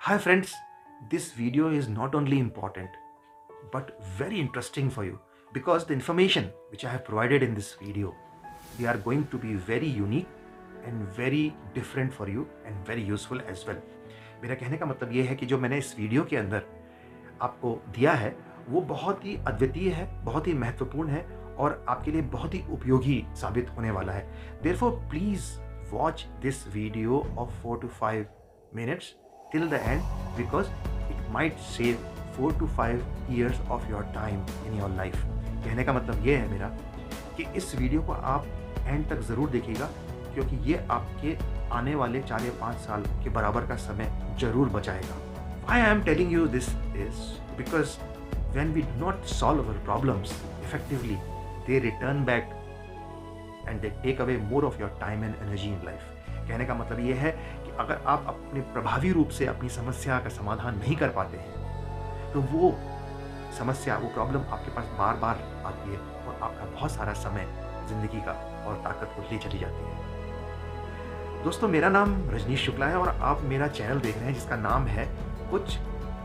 Hi friends, this video is not only important but very interesting for you because the information which I have provided in this video, they are going to be very unique and very different for you and very useful as well. मेरा कहने का मतलब ये है कि जो मैंने इस वीडियो के अंदर आपको दिया है वो बहुत ही अद्वितीय है, बहुत ही महत्वपूर्ण है और आपके लिए बहुत ही उपयोगी साबित होने वाला है. Therefore, please watch this video of 4 to 5 minutes till the end because it might save 4 to 5 years of your time in your life. कहने का मतलब ये है मेरा कि इस वीडियो को आप एंड तक ज़रूर देखिएगा क्योंकि ये आपके आने वाले 4 या 5 साल के बराबर का समय ज़रूर बचाएगा. Why I am telling you this is because when we do not solve our problems effectively, they return back and they take away more of your time and energy in life. कहने का मतलब ये है कि अगर आप अपने प्रभावी रूप से अपनी समस्या का समाधान नहीं कर पाते हैं तो वो समस्या, वो प्रॉब्लम आपके पास बार बार आती है और आपका बहुत सारा समय जिंदगी का और ताकत को ले चली जाती है. दोस्तों, मेरा नाम रजनीश शुक्ला है और आप मेरा चैनल देख रहे हैं जिसका नाम है कुछ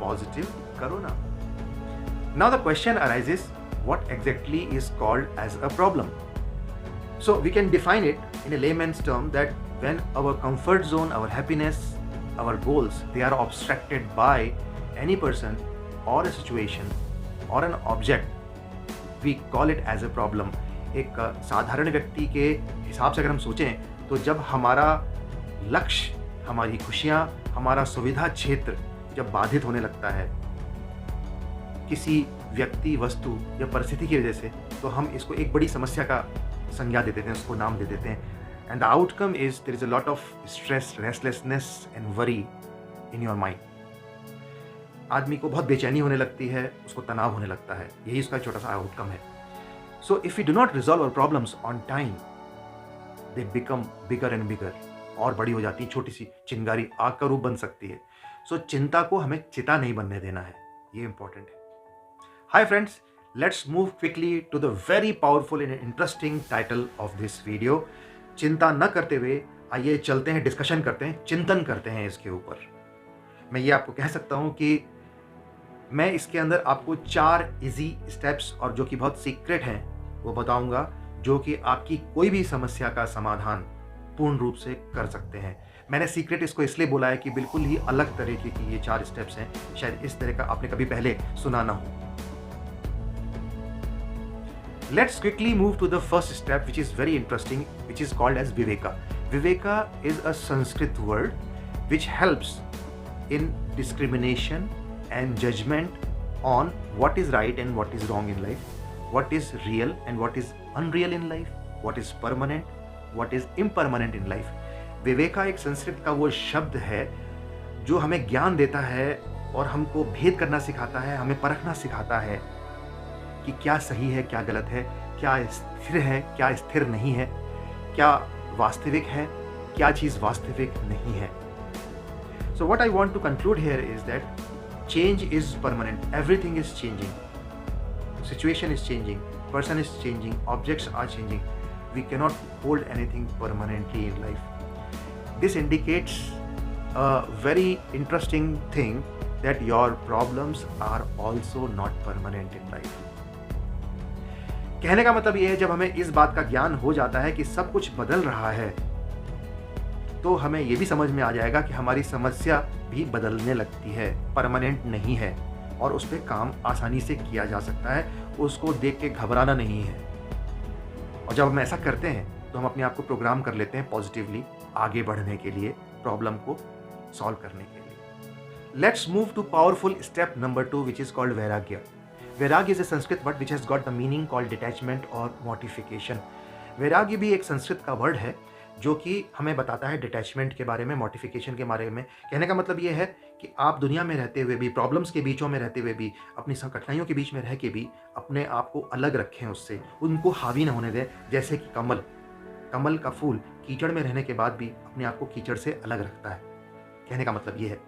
पॉजिटिव करो ना. Now the question arises, what exactly is called as a problem? So we can define it in a layman's term that when our comfort zone, our happiness, our goals, they are obstructed by any person or a situation or an object, we call it as a problem. एक साधारण व्यक्ति के हिसाब से अगर हम सोचें तो जब हमारा लक्ष्य, हमारी खुशियाँ, हमारा सुविधा क्षेत्र जब बाधित होने लगता है किसी व्यक्ति, वस्तु या परिस्थिति की वजह से, तो हम इसको एक बड़ी समस्या का संज्ञा दे देते हैं, उसको नाम दे देते हैं. And the outcome is there is a lot of stress, restlessness and worry in your mind. आदमी को बहुत बेचैनी होने लगती है, उसको तनाव होने लगता है. यही उसका छोटा सा आउटकम है. So if we do not resolve our problems on time, they become bigger and bigger. और बड़ी हो जाती है, छोटी सी चिंगारी आग का रूप बन सकती है. सो चिंता को हमें चिता नहीं बनने देना है, ये इंपॉर्टेंट है. Hi friends, let's move quickly to the very powerful and interesting title of this video. चिंता न करते हुए आइए चलते हैं, डिस्कशन करते हैं, चिंतन करते हैं इसके ऊपर. मैं ये आपको कह सकता हूँ कि मैं इसके अंदर आपको 4 इजी स्टेप्स और जो कि बहुत सीक्रेट हैं वो बताऊंगा, जो कि आपकी कोई भी समस्या का समाधान पूर्ण रूप से कर सकते हैं. मैंने सीक्रेट इसको इसलिए बोला है कि बिल्कुल ही अलग तरीके की ये 4 स्टेप्स हैं. शायद इस तरह का आपने कभी पहले सुना ना हो. Let's quickly move to the first step, which is very interesting, which is called as Viveka. Viveka is a Sanskrit word which helps in discrimination and judgment on what is right and what is wrong in life, what is real and what is unreal in life, what is permanent, what is impermanent in life. Viveka एक संस्कृत का वो शब्द है जो हमें ज्ञान देता है और हमको भेद करना सिखाता है, हमें परखना सिखाता है कि क्या सही है, क्या गलत है, क्या स्थिर है, क्या स्थिर नहीं है, क्या वास्तविक है, क्या चीज़ वास्तविक नहीं है. So what I want to conclude here is that change is permanent. Everything is changing, situation is changing, person is changing, objects are changing. We cannot hold anything permanently in life. This indicates a very interesting thing that your problems are also not permanent in life. कहने का मतलब ये है, जब हमें इस बात का ज्ञान हो जाता है कि सब कुछ बदल रहा है तो हमें ये भी समझ में आ जाएगा कि हमारी समस्या भी बदलने लगती है, परमानेंट नहीं है और उस पर काम आसानी से किया जा सकता है. उसको देख के घबराना नहीं है. और जब हम ऐसा करते हैं तो हम अपने आप को प्रोग्राम कर लेते हैं पॉजिटिवली आगे बढ़ने के लिए, प्रॉब्लम को सॉल्व करने के लिए. Let's move to powerful step number 2, which is called Vairagya. Vairagya is a Sanskrit word which has got the meaning called detachment or mortification. वैराग्य भी एक संस्कृत का वर्ड है जो कि हमें बताता है डिटैचमेंट के बारे में, मॉडिफिकेशन के बारे में. कहने का मतलब ये है कि आप दुनिया में रहते हुए भी, प्रॉब्लम्स के बीचों में रहते हुए भी, अपनी कठिनाइयों के बीच में रह के भी अपने आप को अलग रखें उससे, उनको हावी न होने दें. जैसे कि कमल का फूल कीचड़ में रहने के बाद भी अपने आप को कीचड़ से अलग रखता है. कहने का मतलब ये है.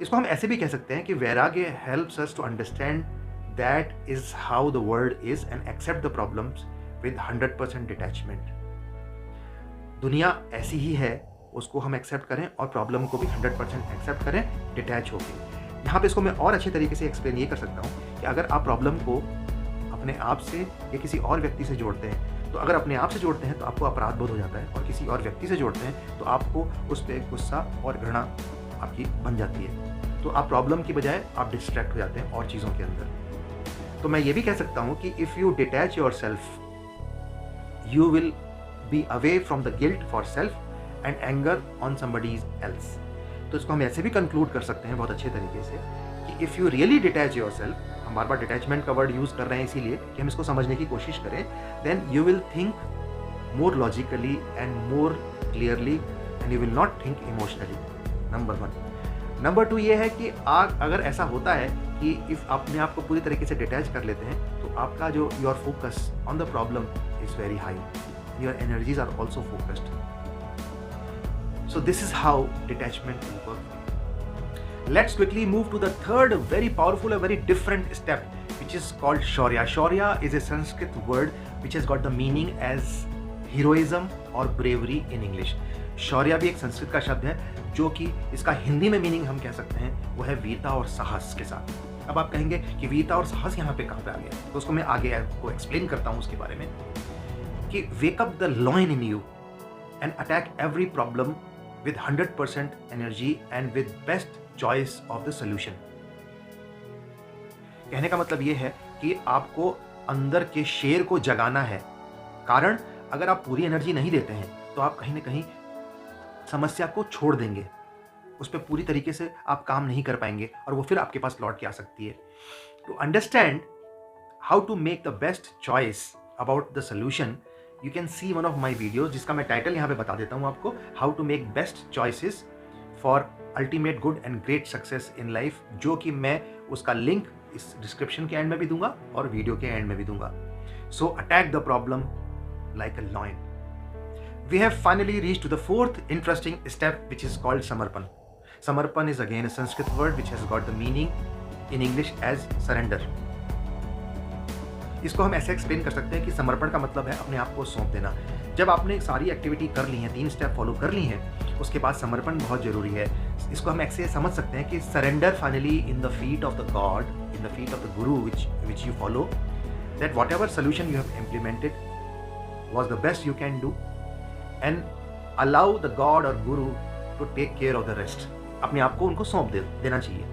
इसको हम ऐसे भी कह सकते हैं कि वैराग्य helps us to understand that is how the world is and accept the problems with 100% detachment. दुनिया ऐसी ही है, उसको हम एक्सेप्ट करें और प्रॉब्लम को भी 100% एक्सेप्ट करें डिटैच होकर। यहाँ पे इसको मैं और अच्छे तरीके से एक्सप्लेन ये कर सकता हूँ कि अगर आप प्रॉब्लम को अपने आप से या किसी और व्यक्ति से जोड़ते हैं, तो अगर अपने आप से जोड़ते हैं तो आपको अपराध बोध हो जाता है, और किसी और व्यक्ति से जोड़ते हैं तो आपको उस पर गुस्सा और घृणा आपकी बन जाती है। तो आप प्रॉब्लम की बजाय आप डिस्ट्रैक्ट हो जाते हैं और चीज़ों के अंदर। तो मैं ये भी कह सकता हूँ कि if you detach your self you will be away from the guilt for self and anger on somebody's else. तो इसको हम ऐसे भी कंक्लूड कर सकते हैं बहुत अच्छे तरीके से कि if you really detach your self, हम बार बार डिटैचमेंट का वर्ड यूज़ कर रहे हैं इसीलिए कि हम इसको समझने की कोशिश करें, then you will think more logically and more clearly and you will not think emotionally, number 1। Number 2 ये है कि अगर ऐसा होता है कि इफ़ अपने आप को पूरी तरीके से डिटैच कर लेते हैं तो आपका जो your focus on the problem is very high, your energies are also focused. So this is how detachment will work. Let's quickly move to the third very powerful and very different step, which is called shaurya. Shaurya is a Sanskrit word which has got the meaning as heroism or bravery in English. शौर्य भी एक संस्कृत का शब्द है जो कि इसका हिंदी में meaning हम कह सकते हैं वो है वीरता और साहस के साथ। अब आप कहेंगे कि वीरता और साहस यहाँ पे कहाँ पे आ गया, तो उसको मैं आगे आपको एक्सप्लेन करता हूँ उसके बारे में कि wake up the lion in you and attack every problem with 100% energy and with best choice of the solution। कहने का मतलब ये है कि आपको अंदर के शेर को जगाना है, कारण अगर आप पूरी एनर्जी नहीं देते हैं तो आप कहीं ना कहीं समस्या को छोड़ देंगे, उस पर पूरी तरीके से आप काम नहीं कर पाएंगे और वो फिर आपके पास लौट के आ सकती है। To understand how to make the best choice about the solution, you can see one of my videos जिसका मैं टाइटल यहाँ पे बता देता हूँ आपको, how to make best choices for ultimate good and great success in life, जो कि मैं उसका लिंक इस डिस्क्रिप्शन के एंड में भी दूंगा और वीडियो के एंड में भी दूंगा। So attack the problem like a lion. We have finally reached to the fourth interesting step which is called samarpan. Samarpan is again a Sanskrit word which has got the meaning in English as surrender. इसको हम ऐसे explain कर सकते हैं कि समर्पण का मतलब है अपने आप को सौंप देना। जब आपने सारी एक्टिविटी कर ली है, 3 स्टेप फॉलो कर ली हैं, उसके बाद समर्पण बहुत जरूरी है। इसको हम ऐसे समझ सकते हैं कि surrender finally in the feet of the God, in the feet of the guru which you follow, that whatever solution you have implemented was the best you can do and allow the God और guru to take care of the rest. अपने आप को उनको सौंप देना चाहिए।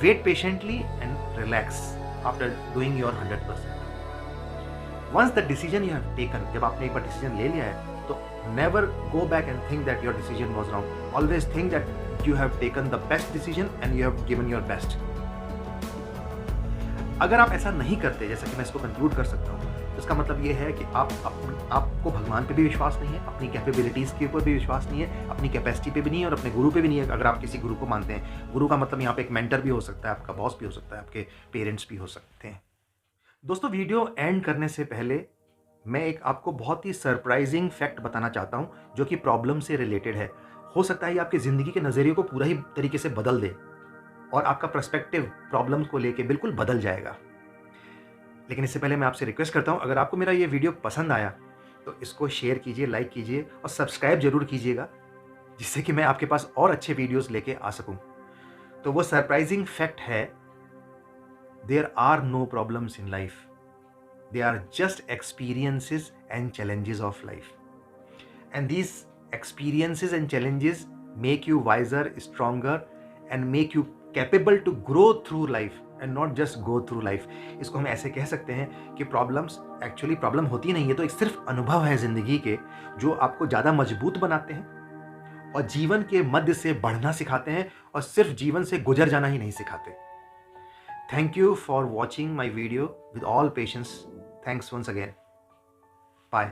Wait patiently and relax after doing your 100%। Once the decision you have taken, जब आपने एक बार डिसीजन ले लिया है तो never go back and think that your decision was wrong. Always think that you have taken the best decision and you have given your best. अगर आप ऐसा नहीं करते, जैसा कि मैं इसको कंक्लूड कर सकता हूँ, तो इसका मतलब ये है कि आपको भगवान पे भी विश्वास नहीं है, अपनी कैपेबिलिटीज़ के ऊपर भी विश्वास नहीं है, अपनी कैपेसिटी पे भी नहीं है और अपने गुरु पे भी नहीं है। अगर आप किसी गुरु को मानते हैं, गुरु का मतलब यहाँ पे एक मेंटर भी हो सकता है, आपका बॉस भी हो सकता है, आपके पेरेंट्स भी हो सकते हैं। दोस्तों, वीडियो एंड करने से पहले मैं एक आपको बहुत ही सरप्राइजिंग फैक्ट बताना चाहता हूं जो कि प्रॉब्लम से रिलेटेड है। हो सकता है ये आपकी ज़िंदगी के नज़रिए को पूरा ही तरीके से बदल दे और आपका पर्सपेक्टिव प्रॉब्लम को लेके बिल्कुल बदल जाएगा। लेकिन इससे पहले मैं आपसे रिक्वेस्ट करता हूं, अगर आपको मेरा ये वीडियो पसंद आया तो इसको शेयर कीजिए, लाइक कीजिए और सब्सक्राइब जरूर कीजिएगा, जिससे कि मैं आपके पास और अच्छे वीडियोज़ लेके आ सकूँ। तो वो सरप्राइजिंग फैक्ट है, there are no problems in life. They are just experiences and challenges of life. And these experiences and challenges make you wiser, stronger and make you capable to grow through life and not just go through life. इसको हम ऐसे कह सकते हैं कि problems actually problem होती नहीं है, तो एक सिर्फ अनुभव है ज़िंदगी के जो आपको ज़्यादा मजबूत बनाते हैं और जीवन के मध्य से बढ़ना सिखाते हैं और सिर्फ जीवन से गुजर जाना ही नहीं सिखाते। Thank you for watching my video with all patience. Thanks once again. Bye.